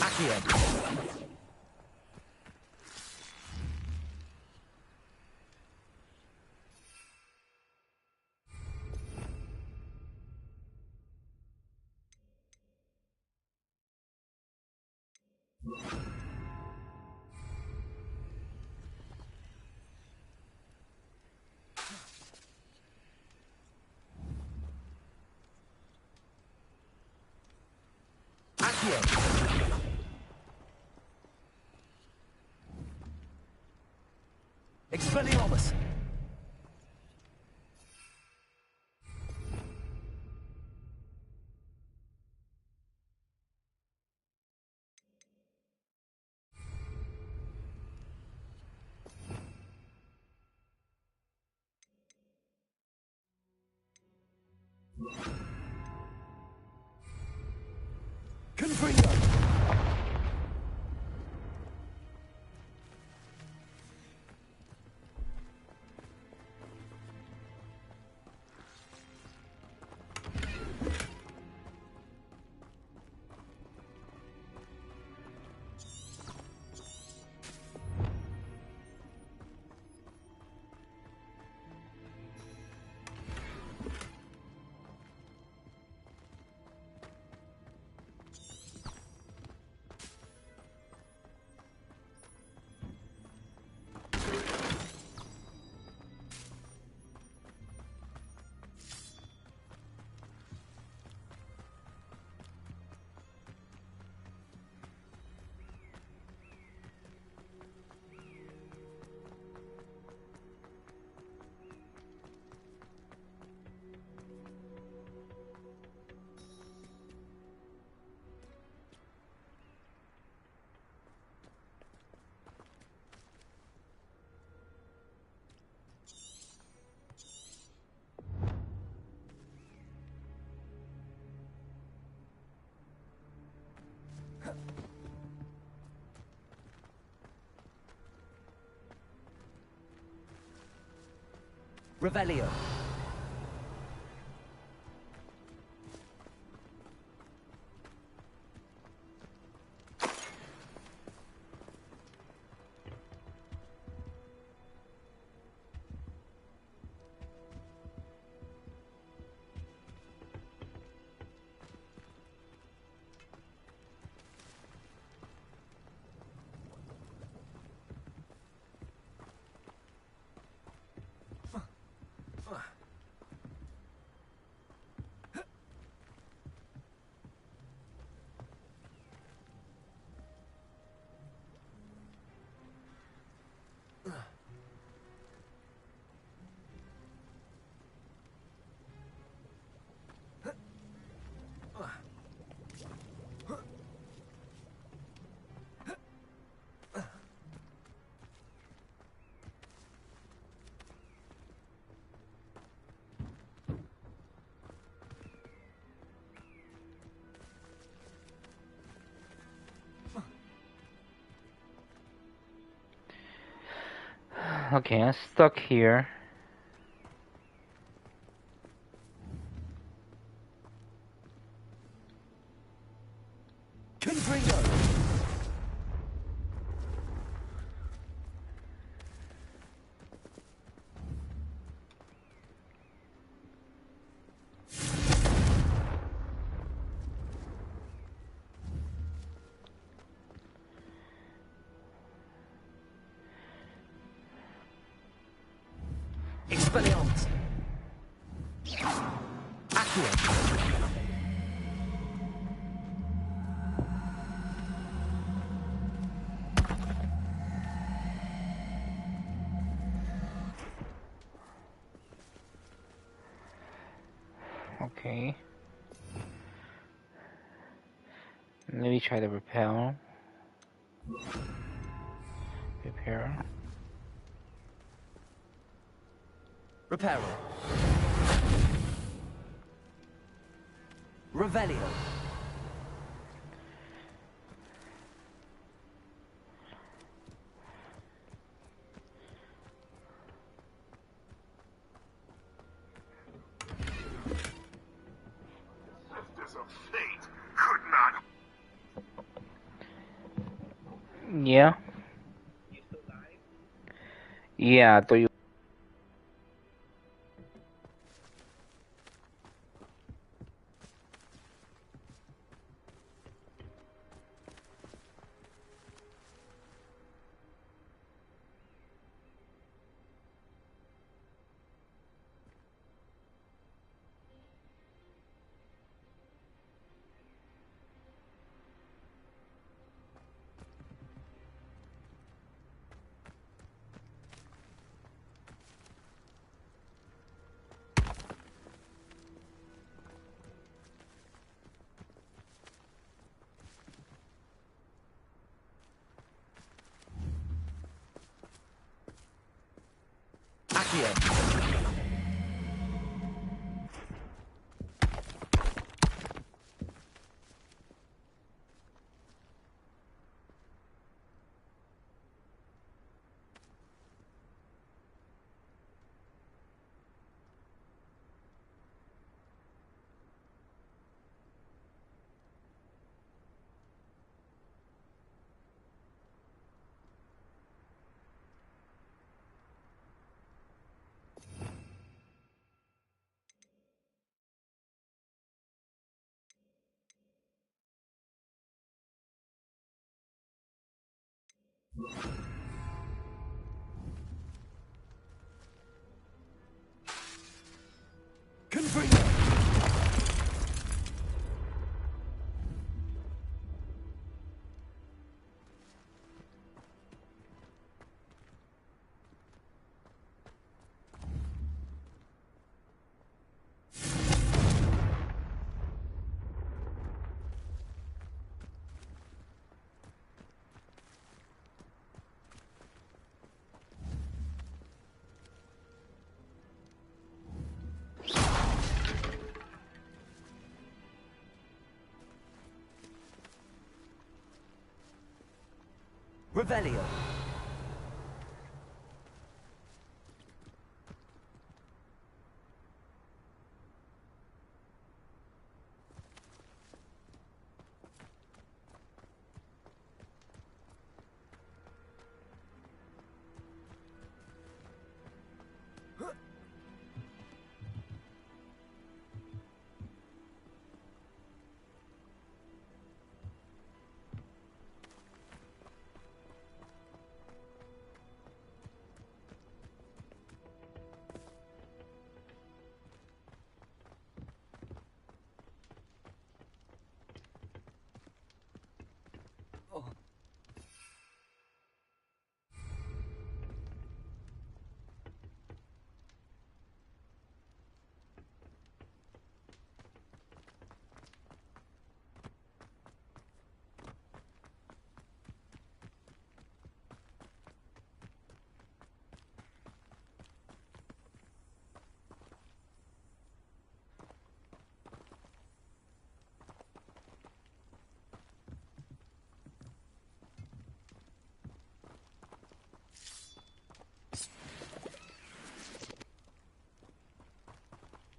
Accio. Accio. Expelliarmus. Confringo. Revelio. Okay, I'm stuck here. Expelliarmus. Accio. Okay. Maybe try to repel. Repair. Reparo. Revelio. Sisters of Fate could not. Yeah. Yeah, I thought you. Accio. Confringo. Revelio.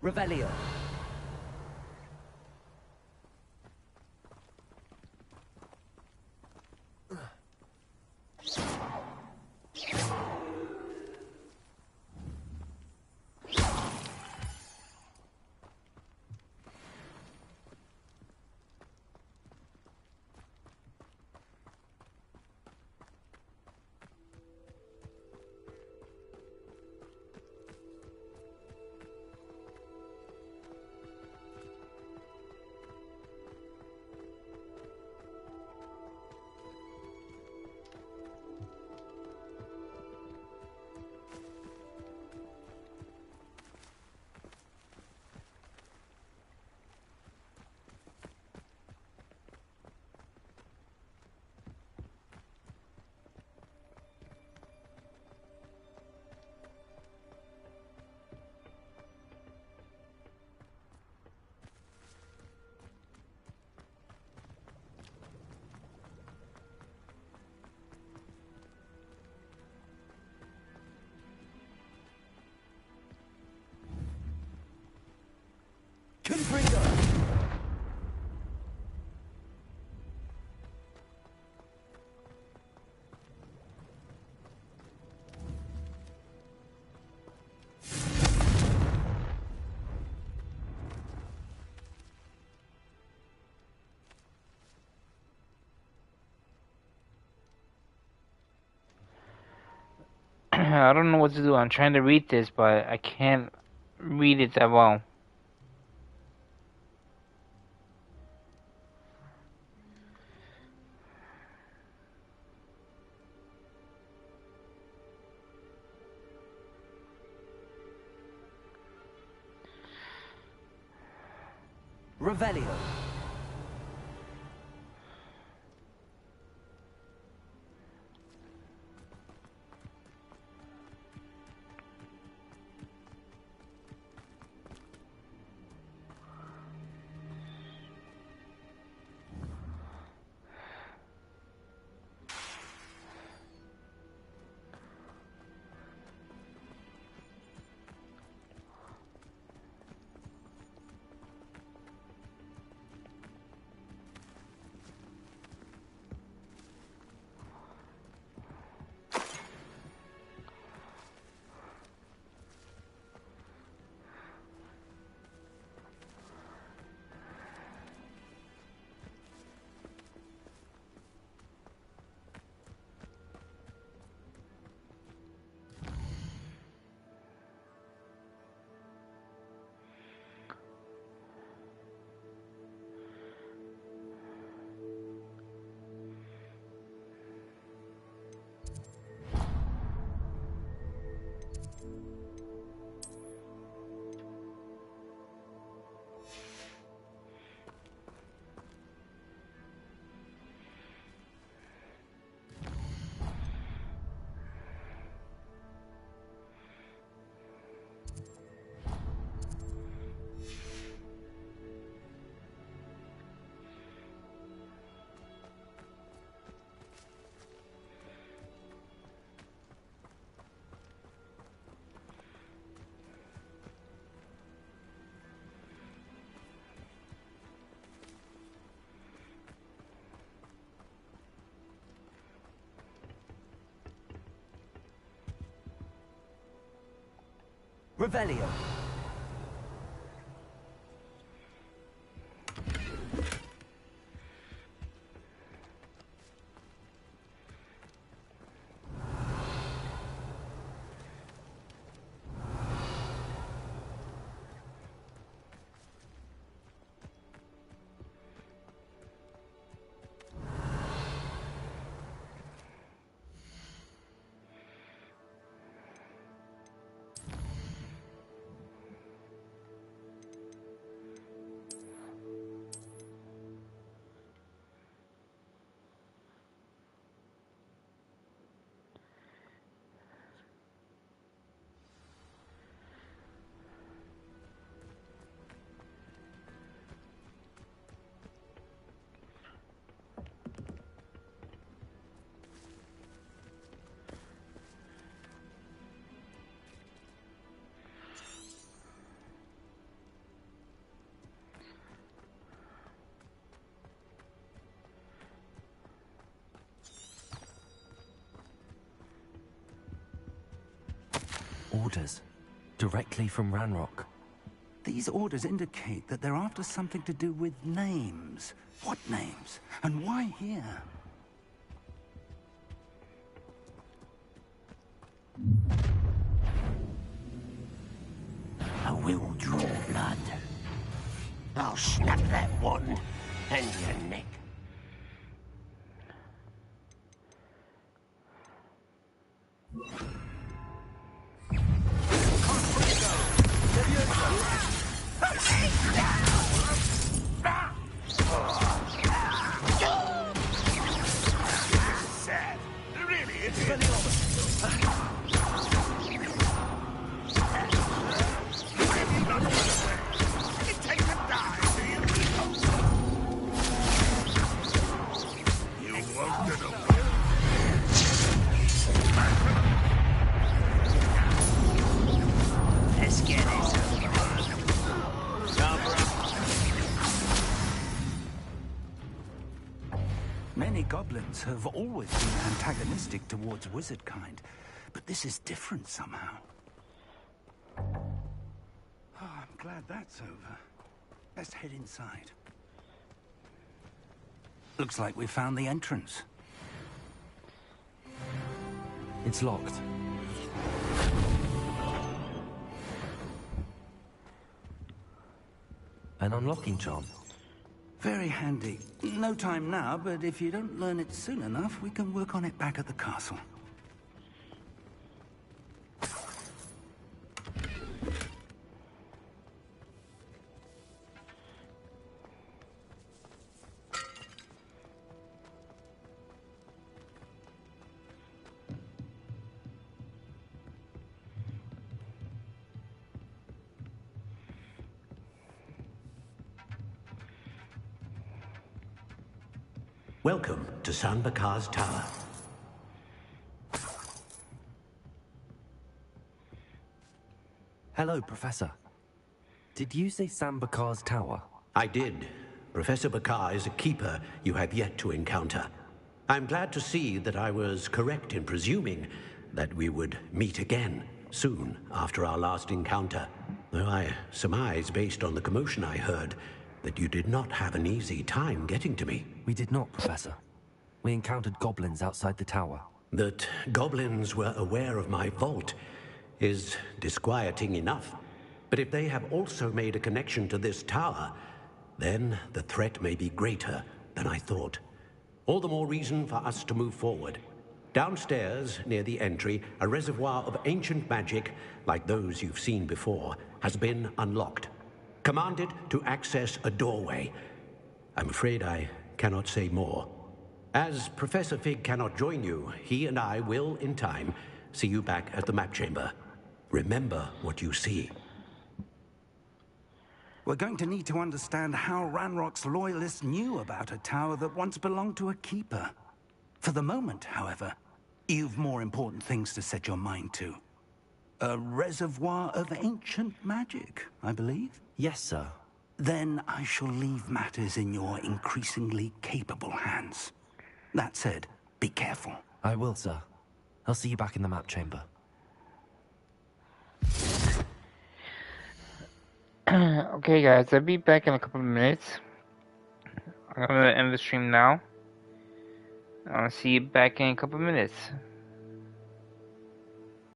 Revelio. I don't know what to do. I'm trying to read this, but I can't read it that well. Revelio. Revelio. Orders. Directly from Ranrock. These orders indicate that they're after something to do with names. What names? And why here? I will draw blood. I'll snap that one and your neck. Sad. Really, it's Let's get this Many goblins have always been antagonistic towards wizard kind, but this is different somehow. Oh, I'm glad that's over. Let's head inside. Looks like we found the entrance. It's locked. An unlocking charm. Very handy. No time now, but if you don't learn it soon enough, we can work on it back at the castle. Welcome to San Bakar's Tower. Hello, Professor. Did you say San Bakar's Tower? I did. Professor Bakar is a keeper you have yet to encounter. I'm glad to see that I was correct in presuming that we would meet again soon after our last encounter. Though I surmise, based on the commotion I heard, that you did not have an easy time getting to me. We did not, Professor. We encountered goblins outside the tower. That goblins were aware of my vault is disquieting enough. But if they have also made a connection to this tower, then the threat may be greater than I thought. All the more reason for us to move forward. Downstairs, near the entry, a reservoir of ancient magic, like those you've seen before, has been unlocked. Commanded to access a doorway. I'm afraid I cannot say more. As Professor Fig cannot join you, he and I will, in time, see you back at the map chamber. Remember what you see. We're going to need to understand how Ranrock's loyalists knew about a tower that once belonged to a keeper. For the moment, however, you've more important things to set your mind to. A reservoir of ancient magic, I believe? Yes, sir. Then I shall leave matters in your increasingly capable hands. That said, be careful. I will, sir. I'll see you back in the map chamber. Okay, guys, I'll be back in a couple of minutes. I'm gonna end the stream now. I'll see you back in a couple of minutes.